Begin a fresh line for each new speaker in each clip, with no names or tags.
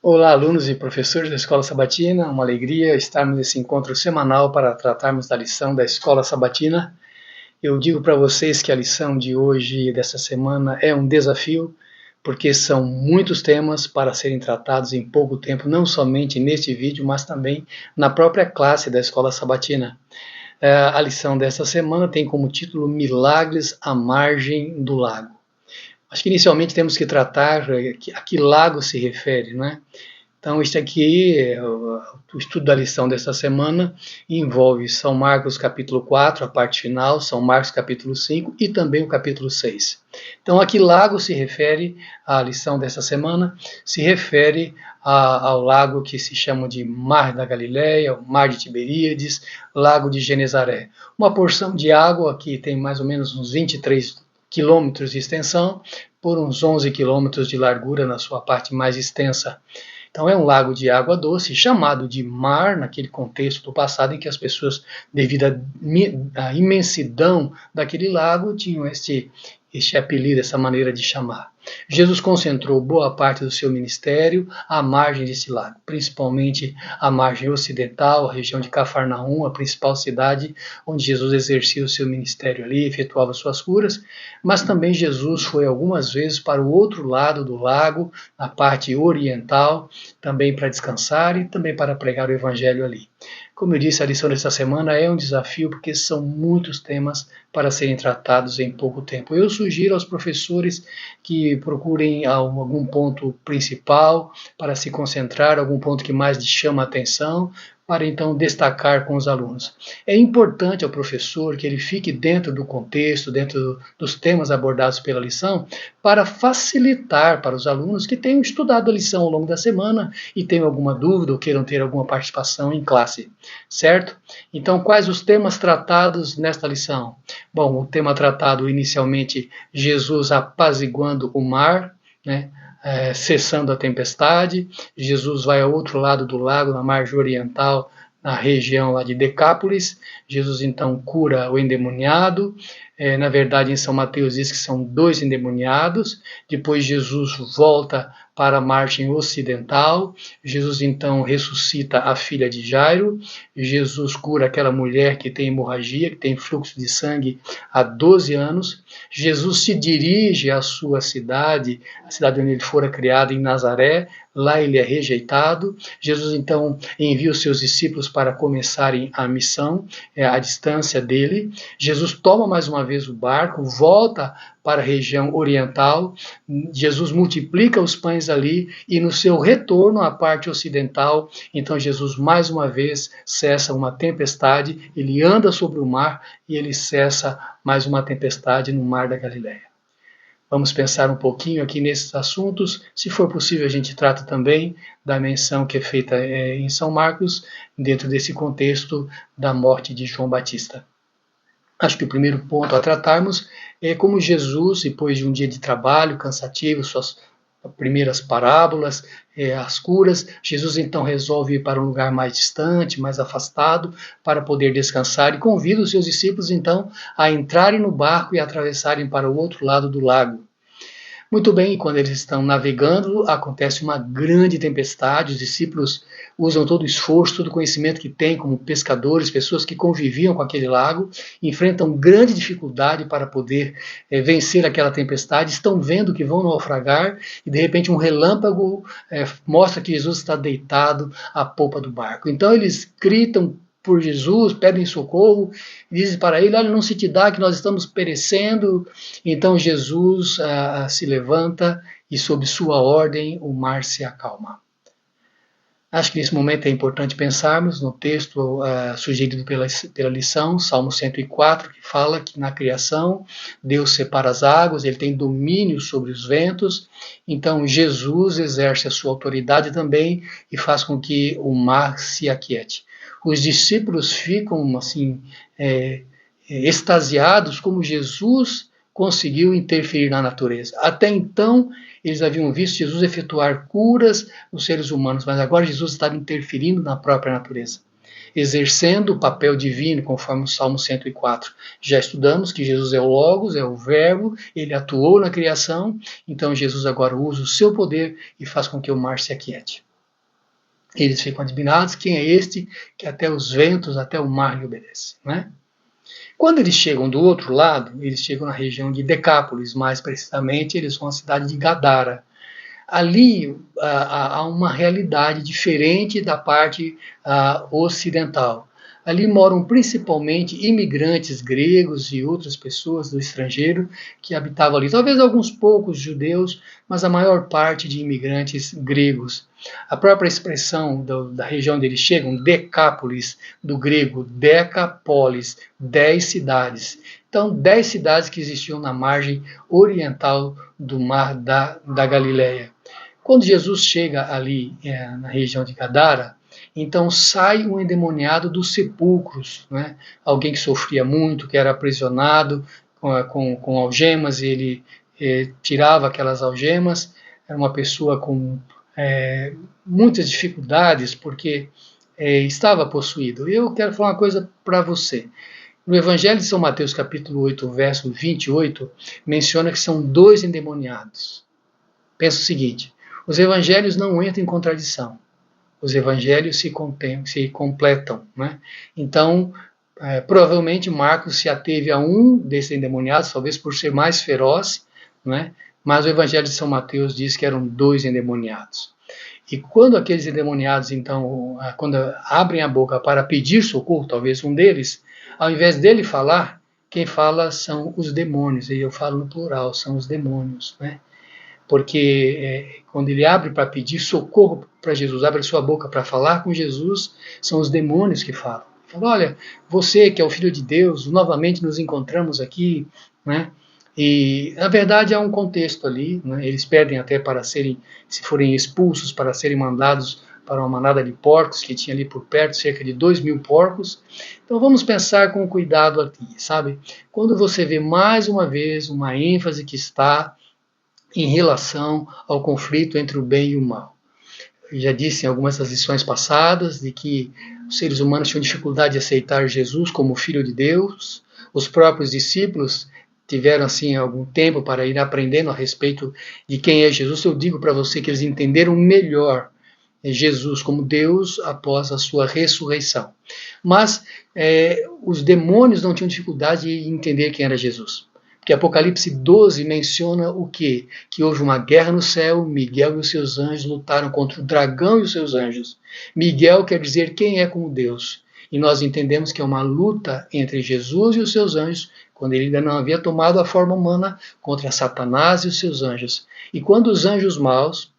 Olá, alunos e professores da Escola Sabatina, uma alegria estarmos nesse encontro semanal para tratarmos da lição da Escola Sabatina. Eu digo para vocês que a lição de hoje e dessa semana é um desafio, porque são muitos temas para serem tratados em pouco tempo, não somente neste vídeo, mas também na própria classe da Escola Sabatina. A lição dessa semana tem como título Milagres à margem do lago. Acho que inicialmente temos que tratar a que lago se refere, não é? Então, este aqui, o estudo da lição desta semana, envolve São Marcos capítulo 4, a parte final, São Marcos capítulo 5 e também o capítulo 6. Então, a que lago se refere a lição desta semana? Se refere ao lago que se chama de Mar da Galileia, o Mar de Tiberíades, Lago de Genezaré. Uma porção de água que tem mais ou menos uns 23 quilômetros de extensão, por uns 11 quilômetros de largura na sua parte mais extensa. Então é um lago de água doce, chamado de mar, naquele contexto do passado em que as pessoas, devido à imensidão daquele lago, tinham este apelido, essa maneira de chamar. Jesus concentrou boa parte do seu ministério à margem desse lago, principalmente à margem ocidental, a região de Cafarnaum, a principal cidade onde Jesus exercia o seu ministério ali, efetuava suas curas, mas também Jesus foi algumas vezes para o outro lado do lago, na parte oriental, também para descansar e também para pregar o evangelho ali. Como eu disse, a lição desta semana é um desafio porque são muitos temas para serem tratados em pouco tempo. Eu sugiro aos professores que procurem algum ponto principal para se concentrar, algum ponto que mais lhes chama a atenção, para então destacar com os alunos. É importante ao professor que ele fique dentro do contexto, dentro dos temas abordados pela lição, para facilitar para os alunos que tenham estudado a lição ao longo da semana e tenham alguma dúvida ou queiram ter alguma participação em classe, certo? Então, quais os temas tratados nesta lição? Bom, o tema tratado inicialmente, Jesus apaziguando o mar, né? Cessando a tempestade. Jesus vai ao outro lado do lago, na margem oriental, na região lá de Decápolis. Jesus então cura o endemoniado. Na verdade, em São Mateus diz que são 2 endemoniados. Depois Jesus volta para a margem ocidental. Jesus então ressuscita a filha de Jairo. Jesus cura aquela mulher que tem hemorragia, que tem fluxo de sangue há 12 anos. Jesus se dirige à sua cidade, a cidade onde ele fora criado, em Nazaré. Lá ele é rejeitado. Jesus então envia os seus discípulos para começarem a missão, à distância dele. Jesus toma mais uma vez o barco, volta para a região oriental. Jesus multiplica os pães ali e no seu retorno à parte ocidental, então Jesus mais uma vez cessa uma tempestade, ele anda sobre o mar e ele cessa mais uma tempestade no Mar da Galileia. Vamos pensar um pouquinho aqui nesses assuntos. Se for possível, a gente trata também da menção que é feita em São Marcos, dentro desse contexto da morte de João Batista. Acho que o primeiro ponto a tratarmos é como Jesus, depois de um dia de trabalho cansativo, suas primeiras parábolas, as curas, Jesus então resolve ir para um lugar mais distante, mais afastado, para poder descansar e convida os seus discípulos então a entrarem no barco e atravessarem para o outro lado do lago. Muito bem, quando eles estão navegando, acontece uma grande tempestade, os discípulos usam todo o esforço, todo o conhecimento que têm como pescadores, pessoas que conviviam com aquele lago, enfrentam grande dificuldade para poder vencer aquela tempestade, estão vendo que vão naufragar e de repente um relâmpago mostra que Jesus está deitado à polpa do barco. Então eles gritam por Jesus, pedem socorro, dizem para ele, olha, não se te dá que nós estamos perecendo. Então Jesus se levanta e sob sua ordem o mar se acalma. Acho que nesse momento é importante pensarmos no texto sugerido pela lição, Salmo 104, que fala que na criação Deus separa as águas, ele tem domínio sobre os ventos, então Jesus exerce a sua autoridade também e faz com que o mar se aquiete. Os discípulos ficam assim extasiados como Jesus conseguiu interferir na natureza. Até então, eles haviam visto Jesus efetuar curas nos seres humanos, mas agora Jesus estava interferindo na própria natureza, exercendo o papel divino, conforme o Salmo 104. Já estudamos que Jesus é o Logos, é o Verbo, ele atuou na criação, então Jesus agora usa o seu poder e faz com que o mar se aquiete. Eles ficam admirados, quem é este que até os ventos, até o mar lhe obedece, né? Quando eles chegam do outro lado, eles chegam na região de Decápolis, mais precisamente, eles vão à cidade de Gadara. Ali há uma realidade diferente da parte ocidental. Ali moram principalmente imigrantes gregos e outras pessoas do estrangeiro que habitavam ali. Talvez alguns poucos judeus, mas a maior parte de imigrantes gregos. A própria expressão da região onde eles chegam, Decápolis, do grego Decapolis, 10 cidades. Então, 10 cidades que existiam na margem oriental do mar da Galileia. Quando Jesus chega ali na região de Gadara, então sai um endemoniado dos sepulcros, né? Alguém que sofria muito, que era aprisionado com algemas, e ele tirava aquelas algemas, era uma pessoa com muitas dificuldades, porque estava possuído. E eu quero falar uma coisa para você. No Evangelho de São Mateus, capítulo 8, verso 28, menciona que são 2 endemoniados. Pensa o seguinte, os evangelhos não entram em contradição. Os evangelhos se completam, né? Então, provavelmente Marcos se ateve a um desses endemoniados, talvez por ser mais feroz, né? Mas o Evangelho de São Mateus diz que eram 2 endemoniados. E quando aqueles endemoniados, então, quando abrem a boca para pedir socorro, talvez um deles, ao invés dele falar, quem fala são os demônios, e eu falo no plural, são os demônios, né? Porque quando ele abre para pedir socorro para Jesus, abre a sua boca para falar com Jesus, são os demônios que falam. Fala, olha, você que é o Filho de Deus, novamente nos encontramos aqui, né? E na verdade há um contexto ali, né? Eles pedem até para serem, se forem expulsos, para serem mandados para uma manada de porcos que tinha ali por perto, cerca de 2.000 porcos. Então vamos pensar com cuidado aqui, sabe? Quando você vê mais uma vez uma ênfase que está em relação ao conflito entre o bem e o mal. Eu já disse em algumas das lições passadas de que os seres humanos tinham dificuldade de aceitar Jesus como Filho de Deus. Os próprios discípulos tiveram assim algum tempo para ir aprendendo a respeito de quem é Jesus. Eu digo para você que eles entenderam melhor Jesus como Deus após a sua ressurreição. Mas os demônios não tinham dificuldade de entender quem era Jesus. Porque Apocalipse 12 menciona o quê? Que houve uma guerra no céu, Miguel e os seus anjos lutaram contra o dragão e os seus anjos. Miguel quer dizer quem é como Deus. E nós entendemos que é uma luta entre Jesus e os seus anjos, quando ele ainda não havia tomado a forma humana, contra Satanás e os seus anjos. E quando os anjos maus,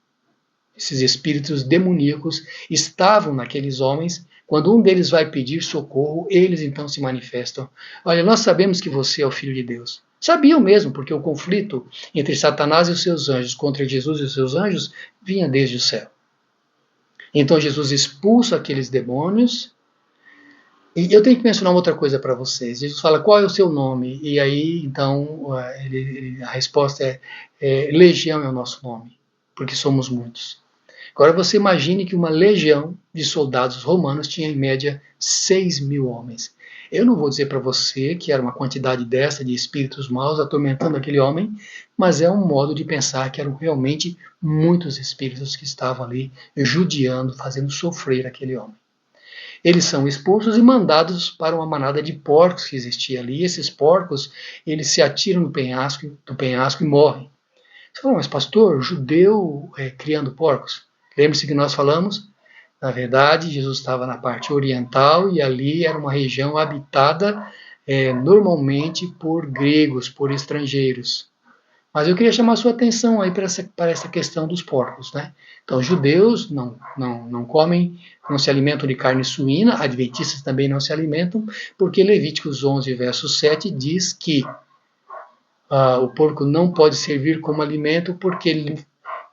esses espíritos demoníacos, estavam naqueles homens, quando um deles vai pedir socorro, eles então se manifestam. Olha, nós sabemos que você é o Filho de Deus. Sabiam mesmo, porque o conflito entre Satanás e os seus anjos contra Jesus e os seus anjos vinha desde o céu. Então Jesus expulsa aqueles demônios. E eu tenho que mencionar uma outra coisa para vocês. Jesus fala, qual é o seu nome? E aí, então, a resposta Legião é o nosso nome, porque somos muitos. Agora você imagine que uma legião de soldados romanos tinha em média 6.000 homens. Eu não vou dizer para você que era uma quantidade dessa de espíritos maus atormentando aquele homem, mas é um modo de pensar que eram realmente muitos espíritos que estavam ali judiando, fazendo sofrer aquele homem. Eles são expulsos e mandados para uma manada de porcos que existia ali. E esses porcos, eles se atiram do penhasco e morrem. Você fala, mas pastor, judeu criando porcos? Lembre-se que nós falamos, na verdade, Jesus estava na parte oriental e ali era uma região habitada normalmente por gregos, por estrangeiros. Mas eu queria chamar a sua atenção aí para essa questão dos porcos, né? Então, judeus não comem, não se alimentam de carne suína, adventistas também não se alimentam, porque Levíticos 11, verso 7 diz que o porco não pode servir como alimento porque ele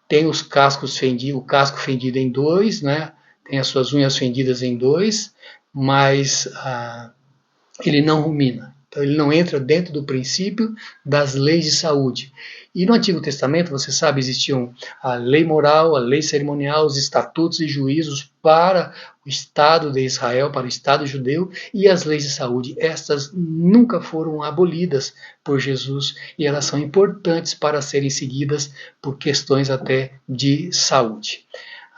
tem os cascos o casco fendido em dois, né? Tem as suas unhas fendidas em dois, mas ele não rumina. Então ele não entra dentro do princípio das leis de saúde. E no Antigo Testamento, você sabe, existiam a lei moral, a lei cerimonial, os estatutos e juízos para o Estado de Israel, para o Estado judeu, e as leis de saúde. Estas nunca foram abolidas por Jesus e elas são importantes para serem seguidas por questões até de saúde.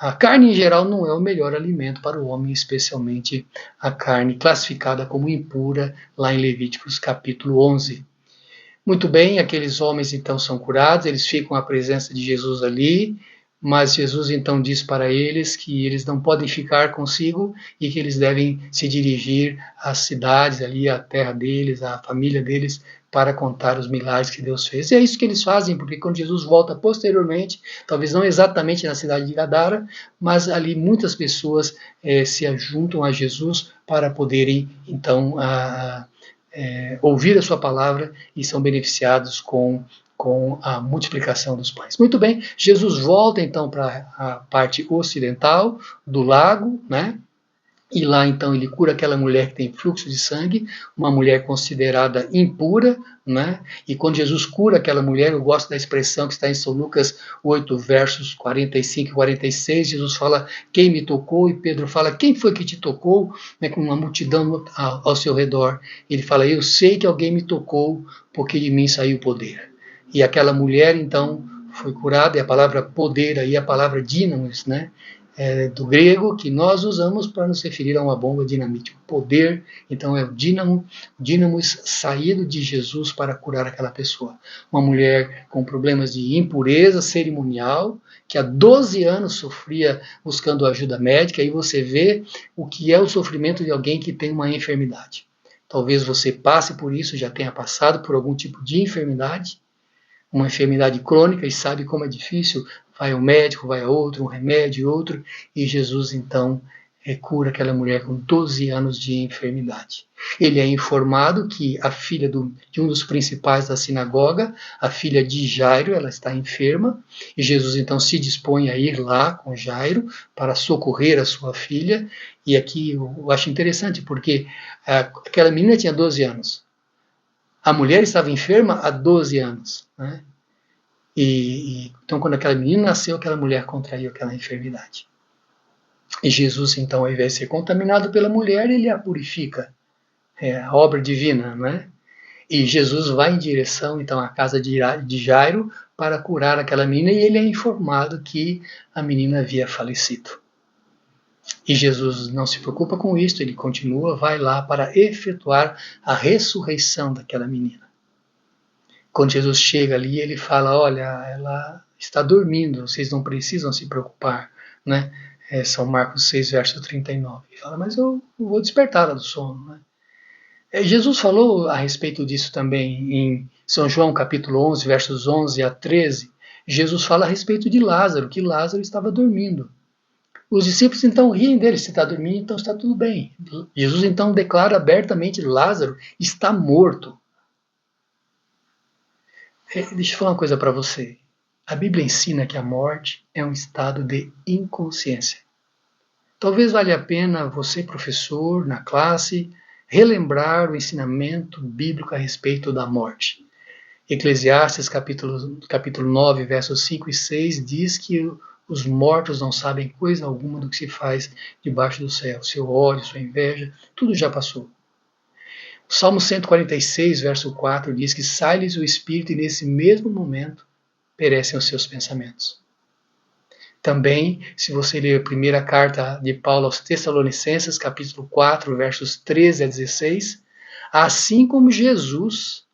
A carne em geral não é o melhor alimento para o homem, especialmente a carne classificada como impura lá em Levíticos capítulo 11. Muito bem, aqueles homens então são curados, eles ficam à presença de Jesus ali, mas Jesus então diz para eles que eles não podem ficar consigo e que eles devem se dirigir às cidades ali, à terra deles, à família deles, para contar os milagres que Deus fez. E é isso que eles fazem, porque quando Jesus volta posteriormente, talvez não exatamente na cidade de Gadara, mas ali muitas pessoas se ajuntam a Jesus para poderem então ouvir a sua palavra e são beneficiados com a multiplicação dos pães. Muito bem, Jesus volta então para a parte ocidental do lago, né? E lá então ele cura aquela mulher que tem fluxo de sangue, uma mulher considerada impura, né? E quando Jesus cura aquela mulher, eu gosto da expressão que está em São Lucas 8, versos 45 e 46, Jesus fala, quem me tocou? E Pedro fala, quem foi que te tocou? Né, com uma multidão ao seu redor. Ele fala, eu sei que alguém me tocou, porque de mim saiu poder. E aquela mulher então foi curada, e a palavra poder aí é a palavra dínamos, né? Do grego, que nós usamos para nos referir a uma bomba dinamite. O poder, então, é o dínamos saído de Jesus para curar aquela pessoa. Uma mulher com problemas de impureza cerimonial, que há 12 anos sofria buscando ajuda médica, e você vê o que é o sofrimento de alguém que tem uma enfermidade. Talvez você passe por isso, já tenha passado por algum tipo de enfermidade, uma enfermidade crônica, e sabe como é difícil, vai ao médico, vai a outro, um remédio, outro, e Jesus então cura aquela mulher com 12 anos de enfermidade. Ele é informado que a filha de um dos principais da sinagoga, a filha de Jairo, ela está enferma, e Jesus então se dispõe a ir lá com Jairo para socorrer a sua filha, e aqui eu acho interessante, porque aquela menina tinha 12 anos, a mulher estava enferma há 12 anos, né? Então, quando aquela menina nasceu, aquela mulher contraiu aquela enfermidade. E Jesus, então, ao invés de ser contaminado pela mulher, ele a purifica. É a obra divina, né? E Jesus vai em direção, então, à casa de Jairo para curar aquela menina, e ele é informado que a menina havia falecido. E Jesus não se preocupa com isso, ele continua, vai lá para efetuar a ressurreição daquela menina. Quando Jesus chega ali, ele fala, olha, ela está dormindo, vocês não precisam se preocupar, né? São Marcos 6, verso 39. Ele fala, mas eu vou despertá-la do sono, né? Jesus falou a respeito disso também em São João capítulo 11, versos 11 a 13. Jesus fala a respeito de Lázaro, que Lázaro estava dormindo. Os discípulos então riem dele, se está dormindo, então está tudo bem. Jesus então declara abertamente, Lázaro está morto. Deixa eu falar uma coisa para você. A Bíblia ensina que a morte é um estado de inconsciência. Talvez valha a pena você, professor, na classe, relembrar o ensinamento bíblico a respeito da morte. Eclesiastes capítulo 9, versos 5 e 6 diz que os mortos não sabem coisa alguma do que se faz debaixo do céu. Seu ódio, sua inveja, tudo já passou. O Salmo 146, verso 4 diz que sai-lhes o espírito e nesse mesmo momento perecem os seus pensamentos. Também, se você ler a primeira carta de Paulo aos Tessalonicenses, capítulo 4, versos 13 a 16, assim como Jesus,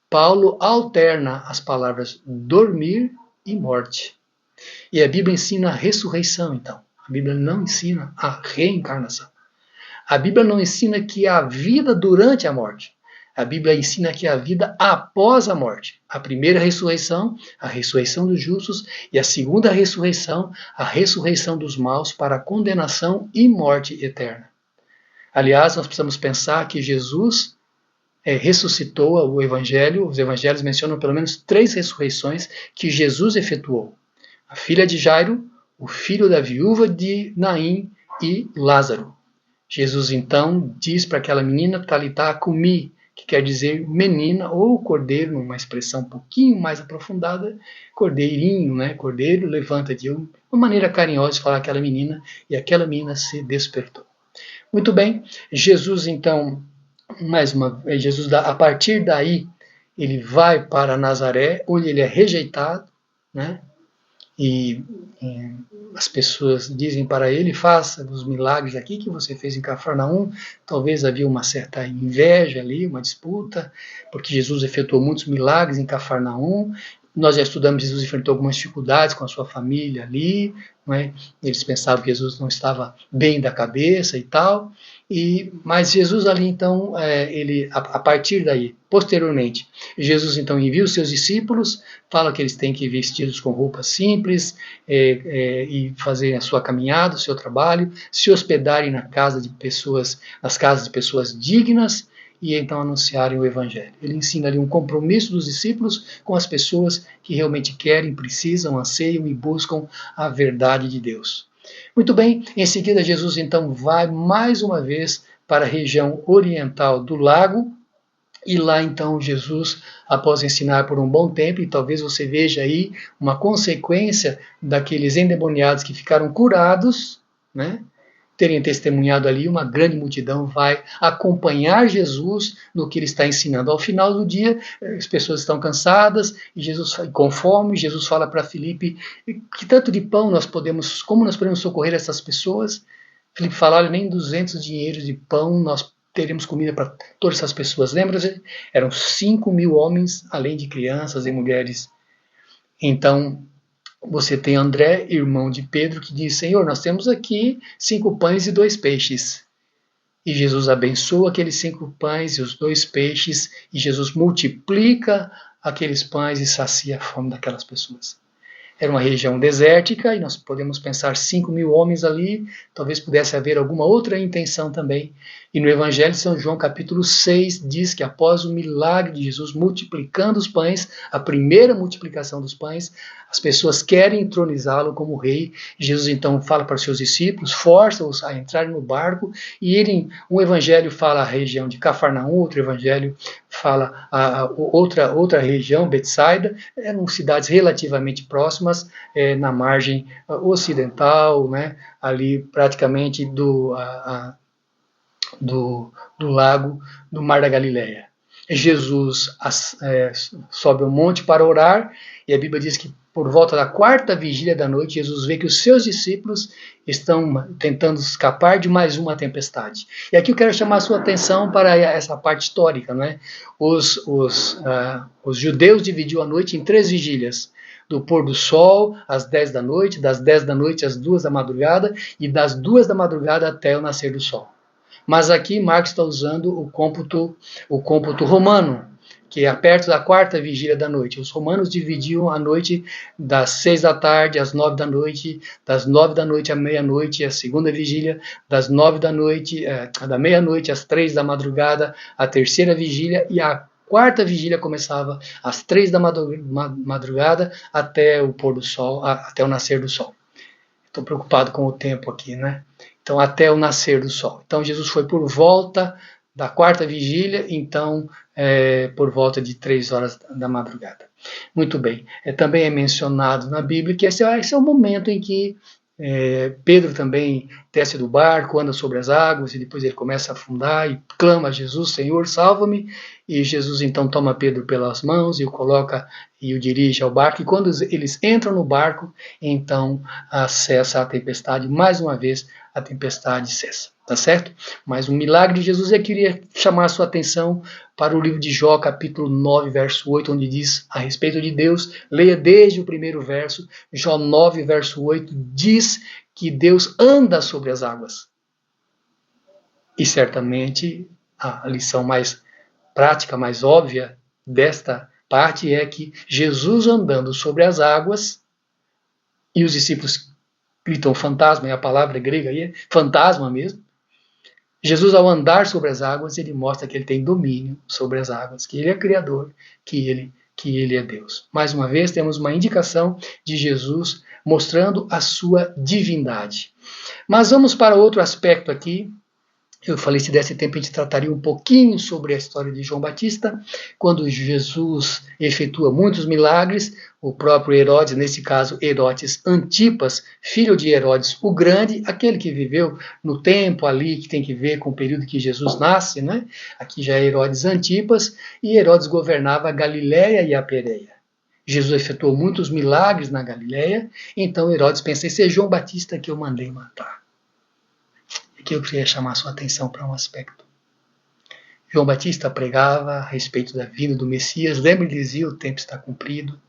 Paulo alterna as palavras dormir e morte. E a Bíblia ensina a ressurreição, então. A Bíblia não ensina a reencarnação. A Bíblia não ensina que há vida durante a morte. A Bíblia ensina que há vida após a morte. A primeira ressurreição, a ressurreição dos justos, e a segunda ressurreição, a ressurreição dos maus para a condenação e morte eterna. Aliás, nós precisamos pensar que Jesus ressuscitou o Evangelho, os Evangelhos mencionam pelo menos 3 ressurreições que Jesus efetuou. A filha de Jairo, o filho da viúva de Naim e Lázaro. Jesus então diz para aquela menina, Talitá cumi, que quer dizer menina ou cordeiro, numa expressão um pouquinho mais aprofundada, cordeirinho, né? Cordeiro, levanta-te. Uma maneira carinhosa de falar aquela menina, e aquela menina se despertou. Muito bem, Jesus então, Jesus a partir daí, ele vai para Nazaré, onde ele é rejeitado, né? e as pessoas dizem para ele: faça os milagres aqui que você fez em Cafarnaum. Talvez havia uma certa inveja ali, uma disputa, porque Jesus efetuou muitos milagres em Cafarnaum. Nós já estudamos, Jesus enfrentou algumas dificuldades com a sua família ali, não é? Eles pensavam que Jesus não estava bem da cabeça e tal, mas Jesus ali então, a partir daí, posteriormente, Jesus então envia os seus discípulos, fala que eles têm que ir vestidos com roupas simples, e fazerem a sua caminhada, o seu trabalho, se hospedarem nas casas de pessoas dignas, e então anunciarem o Evangelho. Ele ensina ali um compromisso dos discípulos com as pessoas que realmente querem, precisam, anseiam e buscam a verdade de Deus. Muito bem, em seguida Jesus então vai mais uma vez para a região oriental do lago, e lá então Jesus, após ensinar por um bom tempo, e talvez você veja aí uma consequência daqueles endemoniados que ficaram curados, né? Terem testemunhado ali, uma grande multidão vai acompanhar Jesus no que ele está ensinando. Ao final do dia, as pessoas estão cansadas, e Jesus, com fome, Jesus fala para Filipe: que tanto de pão como nós podemos socorrer essas pessoas? Filipe fala: olha, nem 200 dinheiros de pão nós teremos comida para todas essas pessoas. Lembra-se? Eram 5.000 homens, além de crianças e mulheres. Então, você tem André, irmão de Pedro, que diz: Senhor, nós temos aqui 5 pães e 2 peixes. E Jesus abençoa aqueles 5 pães e os 2 peixes, e Jesus multiplica aqueles pães e sacia a fome daquelas pessoas. Era uma região desértica, e nós podemos pensar 5.000 homens ali, talvez pudesse haver alguma outra intenção também. E no Evangelho de São João, capítulo 6, diz que após o milagre de Jesus multiplicando os pães, a primeira multiplicação dos pães, as pessoas querem entronizá-lo como rei. Jesus então fala para os seus discípulos, força-os a entrarem no barco, e um evangelho fala a região de Cafarnaum, outro evangelho fala outra região, Betsaida. Eram cidades relativamente próximas, na margem ocidental, né, ali praticamente do lago, do Mar da Galileia. Jesus sobe ao monte para orar, e a Bíblia diz que por volta da 4ª vigília da noite, Jesus vê que os seus discípulos estão tentando escapar de mais uma tempestade. E aqui eu quero chamar a sua atenção para essa parte histórica, não é? Os judeus dividiram a noite em 3 vigílias: do pôr do sol às 10 da noite, das 10 da noite às 2 da madrugada, e das 2 da madrugada até o nascer do sol. Mas aqui Marcos está usando o cômputo romano, que é perto da 4ª vigília da noite. Os romanos dividiam a noite das 6 da tarde às 9 da noite, das 9 da noite à meia-noite, a 2ª vigília, das 9 da noite, da meia-noite às 3 da madrugada, a 3ª vigília, e a 4ª vigília começava às 3 da madrugada até o pôr do sol, até o nascer do sol. Estou preocupado com o tempo aqui, né? Então, até o nascer do sol. Então, Jesus foi por volta da 4ª vigília, então, por volta de 3 horas da madrugada. Muito bem. Também é mencionado na Bíblia que esse é o momento em que Pedro também desce do barco, anda sobre as águas, e depois ele começa a afundar e clama a Jesus: Senhor, salva-me. E Jesus então toma Pedro pelas mãos e o coloca e o dirige ao barco, e quando eles entram no barco, então cessa a tempestade. Mais uma vez a tempestade cessa, tá certo? Mas um milagre de Jesus. Eu queria chamar a sua atenção para o livro de Jó, capítulo 9, verso 8, onde diz a respeito de Deus. Leia desde o primeiro verso. Jó 9, verso 8 diz que Deus anda sobre as águas. E certamente a lição mais prática, mais óbvia desta parte é que Jesus andando sobre as águas, e os discípulos gritam fantasma, e a palavra grega aí é fantasma mesmo. Jesus, ao andar sobre as águas, ele mostra que ele tem domínio sobre as águas, que ele é criador, que ele é Deus. Mais uma vez, temos uma indicação de Jesus mostrando a sua divindade. Mas vamos para outro aspecto aqui. Eu falei, se desse tempo a gente trataria um pouquinho sobre a história de João Batista, quando Jesus efetua muitos milagres. O próprio Herodes, nesse caso Herodes Antipas, filho de Herodes o Grande, aquele que viveu no tempo ali, que tem que ver com o período que Jesus nasce, né? Aqui já é Herodes Antipas, e Herodes governava a Galiléia e a Pérea. Jesus efetuou muitos milagres na Galileia, então Herodes pensa, esse é João Batista que eu mandei matar. Aqui eu queria chamar a sua atenção para um aspecto. João Batista pregava a respeito da vinda do Messias, lembra, ele dizia, o tempo está cumprido.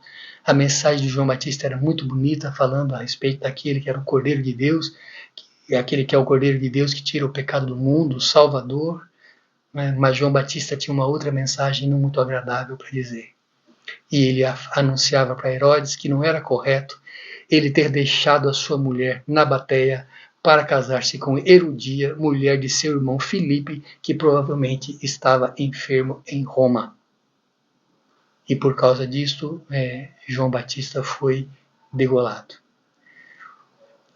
A mensagem de João Batista era muito bonita, falando a respeito daquele que era o Cordeiro de Deus, que é aquele que é o Cordeiro de Deus que tira o pecado do mundo, o Salvador. Mas João Batista tinha uma outra mensagem não muito agradável para dizer. E ele anunciava para Herodes que não era correto ele ter deixado a sua mulher Nabateia para casar-se com Herodia, mulher de seu irmão Filipe, que provavelmente estava enfermo em Roma. E por causa disso, João Batista foi degolado.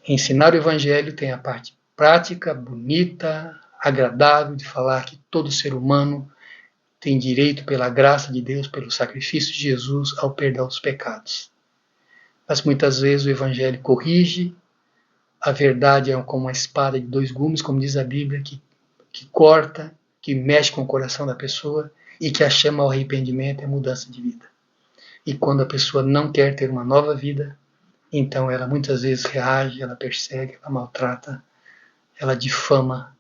Ensinar o Evangelho tem a parte prática, bonita, agradável de falar que todo ser humano tem direito, pela graça de Deus, pelo sacrifício de Jesus, ao perdão dos pecados. Mas muitas vezes o Evangelho corrige, a verdade é como uma espada de dois gumes, como diz a Bíblia, que corta, que mexe com o coração da pessoa e que a chama ao arrependimento e mudança de vida. E quando a pessoa não quer ter uma nova vida, então ela muitas vezes reage, ela persegue, ela maltrata, ela difama,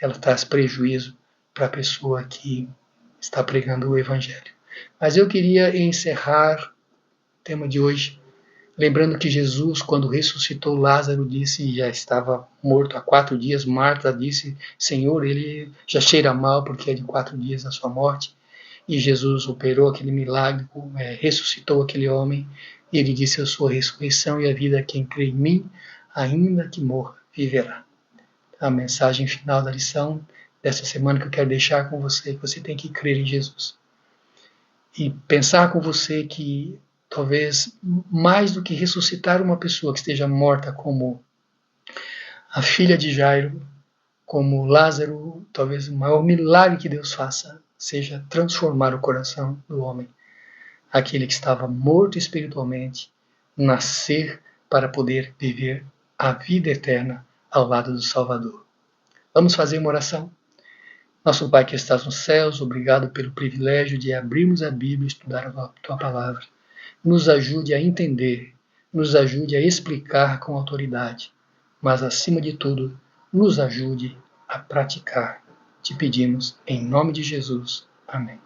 ela traz prejuízo para a pessoa que está pregando o Evangelho. Mas eu queria encerrar o tema de hoje, lembrando que Jesus, quando ressuscitou Lázaro, disse, já estava morto há 4 dias, Marta disse, Senhor, ele já cheira mal porque é de 4 dias a sua morte. E Jesus operou aquele milagre, ressuscitou aquele homem, e ele disse, eu sou a ressurreição e a vida, quem crê em mim, ainda que morra, viverá. A mensagem final da lição dessa semana que eu quero deixar com você, que você tem que crer em Jesus. E pensar com você que talvez mais do que ressuscitar uma pessoa que esteja morta, como a filha de Jairo, como Lázaro, talvez o maior milagre que Deus faça seja transformar o coração do homem, aquele que estava morto espiritualmente, nascer para poder viver a vida eterna ao lado do Salvador. Vamos fazer uma oração? Nosso Pai que estás nos céus, obrigado pelo privilégio de abrirmos a Bíblia e estudar a Tua Palavra. Nos ajude a entender, nos ajude a explicar com autoridade, mas acima de tudo, nos ajude a praticar. Te pedimos em nome de Jesus. Amém.